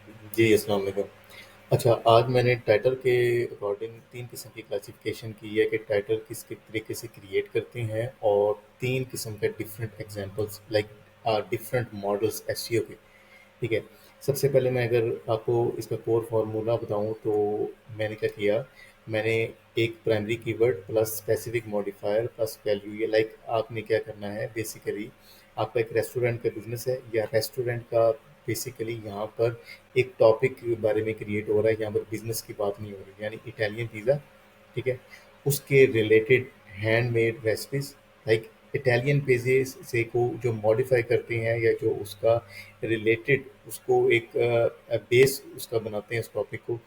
जी, अस्सलाम वालेकुम। अच्छा, आज मैंने टाइटल के अकॉर्डिंग 3 किस्म की क्लासिफ़िकेशन की है कि टाइटल किस के तरीके से क्रिएट करते हैं और 3 किस्म के different examples like different models SEO के, ठीक है? सबसे पहले मैं अगर आपको इसका कोर फ़ॉर्मूला बताऊँ तो मैंने क्या किया, मैंने एक primary keyword plus specific modifier plus value ये लाइक आपने क्या करना है बेसिकली आपका एक रेस्टोरेंट का बिज़नेस है या रेस्टोरेंट का बेसिकली यहाँ पर एक टॉपिक के बारे में क्रिएट हो रहा है, यहाँ पर बिज़नेस की बात नहीं हो रही, यानी इटालियन पिज़्ज़ा, ठीक है? उसके related handmade recipes like Italian पिज़्ज़े से को जो मॉडिफ़ाई करते हैं या जो उसका रिलेटेड उसको एक बेस उसका बनाते हैं उस टॉपिक को,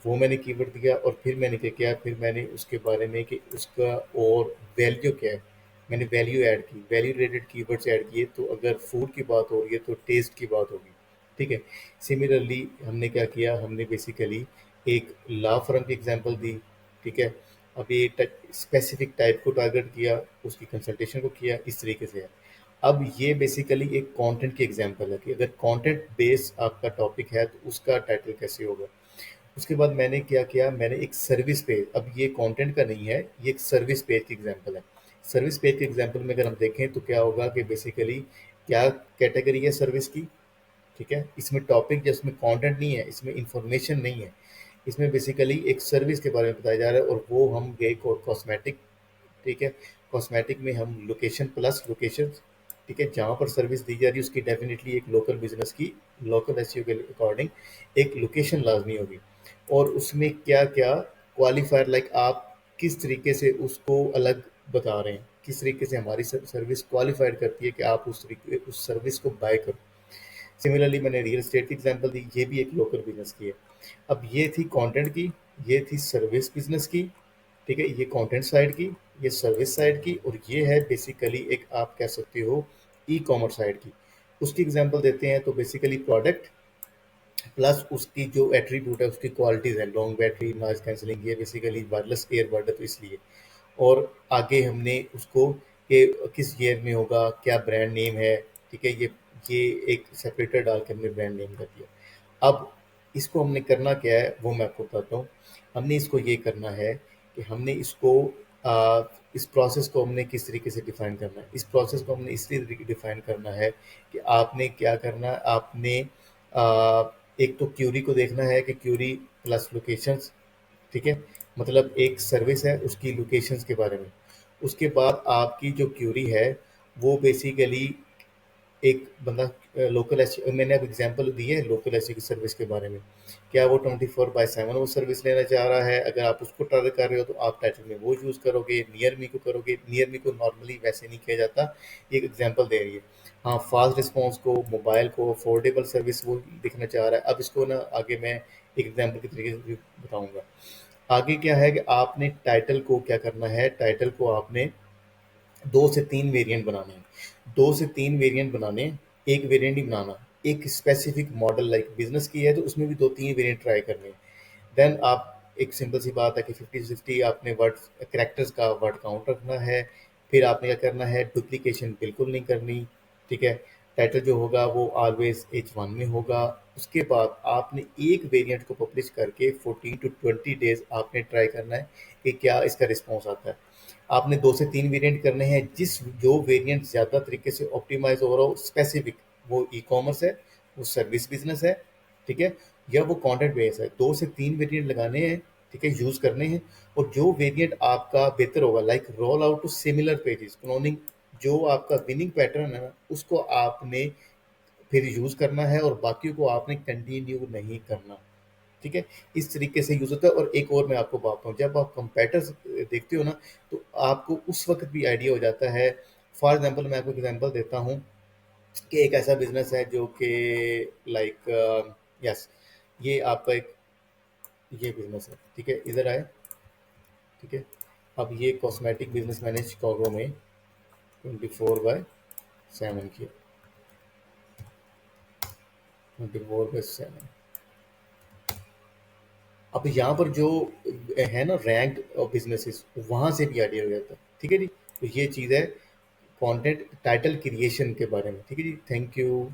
वो मैंने कीवर्ड दिया और फिर मैंने क्या किया, फिर मैंने उसके बारे में कि उसका और वैल्यू क्या है, मैंने वैल्यू ऐड की, वैल्यू रिलेटेड कीवर्ड्स ऐड किए, तो अगर फूड की बात हो रही है तो टेस्ट की बात होगी, ठीक है? सिमिलरली हमने क्या किया, हमने बेसिकली एक लॉ फर्म की एग्जांपल दी, ठीक है? अब ये स्पेसिफिक टाइप को टारगेट किया, उसकी कंसल्टेशन को किया, इस तरीके से है। अब ये बेसिकली एक कंटेंट की एग्जांपल है कि अगर कंटेंट बेस आपका टॉपिक है तो उसका टाइटल कैसे होगा। उसके बाद मैंने क्या किया, मैंने एक सर्विस पेज, अब ये कंटेंट का नहीं है, ये एक सर्विस पेज की एग्जांपल है। सर्विस पेज के एग्जांपल में अगर हम देखें तो क्या होगा कि बेसिकली क्या कैटेगरी है सर्विस की, ठीक है? इसमें टॉपिक जिसमें कंटेंट नहीं है, इसमें इंफॉर्मेशन नहीं है, इसमें बेसिकली एक सर्विस के बारे में बताया जा रहा है और वो हम गए कॉस्मेटिक, ठीक है? कॉस्मेटिक में हम लोकेशन प्लस लोकेशन, ठीक है? जहाँ पर सर्विस दी जा रही है उसकी डेफिनेटली एक लोकल बिजनेस की लोकल एसईओ के अकॉर्डिंग एक लोकेशन लाजमी होगी और उसमें क्या क्या क्वालिफायर लाइक आप किस तरीके से उसको अलग बता रहे हैं, किस तरीके से हमारी सर्विस क्वालिफाइड करती है कि आप उस तरीके उस सर्विस को बाय करो। सिमिलरली मैंने रियल एस्टेट की एग्जांपल दी, ये भी एक लोकल बिजनेस की है। अब ये थी कंटेंट की, ये थी सर्विस बिजनेस की, ठीक है? ये कंटेंट साइड की, ये सर्विस साइड की और ये है बेसिकली एक आप कह सकते हो ई कॉमर्स साइड की। उसकी एग्जांपल देते हैं तो बेसिकली प्रोडक्ट प्लस उसकी जो एट्रीब्यूट है उसकी क्वालिटीज़ है, लॉन्ग बैटरी, नॉइज़ कैंसलिंग, ये बेसिकली वायरलेस ईयरबड है तो इसलिए। और आगे हमने उसको कि किस ईयर में होगा, क्या ब्रांड नेम है, ठीक है? ये एक सेपरेटर डाल के हमने ब्रांड नेम कर दिया। अब इसको हमने करना क्या है वो मैं आपको बताता हूँ। हमने इसको ये करना है कि हमने इसको इस प्रोसेस को हमने किस तरीके से डिफ़ाइन करना है। इस प्रोसेस को हमने इस तरीके डिफ़ाइन करना है कि आपने क्या करना है, आपने एक तो क्यूरी को देखना है कि क्यूरी प्लस लोकेशंस, ठीक है? मतलब एक सर्विस है उसकी लोकेशंस के बारे में। उसके बाद आपकी जो क्यूरी है वो बेसिकली एक बंदा लोकल एस मैंने अब एग्जांपल दी है लोकल एसई की सर्विस के बारे में। क्या वो 24/7 वो सर्विस लेना चाह रहा है? अगर आप उसको टारगेट कर रहे हो तो आप टाइटल में वो यूज़ करोगे, नियर मी को करोगे। नियर मी को नॉर्मली वैसे नहीं किया जाता, ये एक एग्जांपल दे रही है। हाँ, फास्ट रिस्पॉन्स को, मोबाइल को, अफोर्डेबल सर्विस वो दिखना चाह रहा है। अब इसको ना आगे मैं एक एग्जांपल के तरीके से बताऊँगा। आगे क्या है कि आपने टाइटल को क्या करना है, टाइटल को आपने 2 से 3 वेरिएंट बनाने हैं। 2 से 3 वेरिएंट बनाने हैं, एक वेरिएंट ही बनाना। एक स्पेसिफिक मॉडल लाइक बिज़नेस की है तो उसमें भी 2-3 वेरिएंट ट्राई करने हैं। देन आप एक सिंपल सी बात है कि 50-60 आपने वर्ड कैरेक्टर्स का वर्ड काउंट रखना है। फिर आपने क्या करना है, डुप्लीकेशन बिल्कुल नहीं करनी, ठीक है? टाइटल जो होगा वो ऑलवेज H1 में होगा। उसके बाद आपने एक वेरिएंट को पब्लिश करके 14 टू 20 डेज़ आपने ट्राई करना है कि क्या इसका रिस्पॉन्स आता है। आपने 2 से 3 वेरिएंट करने हैं, जो वेरिएंट ज़्यादा तरीके से ऑप्टिमाइज़ हो रहा हो स्पेसिफिक, वो ई-कॉमर्स है, वो सर्विस बिज़नेस है, ठीक है? या वो कंटेंट बेस है। 2 से 3 वेरिएंट लगाने हैं, ठीक है? यूज़ करने हैं और जो वेरिएंट आपका बेहतर होगा like roll out to similar pages, cloning, जो आपका विनिंग पैटर्न है ना, उसको आपने फिर यूज़ करना है और बाकियों को आपने कंटिन्यू नहीं करना। ठीक है? इस तरीके से यूज़ होता है और एक और मैं आपको बात बताऊँ, जब आप कंपैरेटर्स देखते हो ना, तो आपको उस वक़्त भी आइडिया हो जाता है। फॉर एग्ज़ाम्पल मैं आपको एग्ज़ाम्पल देता हूँ कि एक ऐसा बिज़नेस है जो कि लाइक यस, ये आपका एक ये बिज़नेस है, ठीक है? इधर आएँ, ठीक है? अब ये कॉस्मेटिक बिज़नेस मैंने शिकागो में 24/7 किया, 24/7। अब यहाँ पर जो है ना रैंक्ड बिज़नेसेस, वहाँ से भी आइडिया हो जाता है, ठीक है जी? तो ये चीज़ है कंटेंट टाइटल क्रिएशन के बारे में, ठीक है जी? Thank you.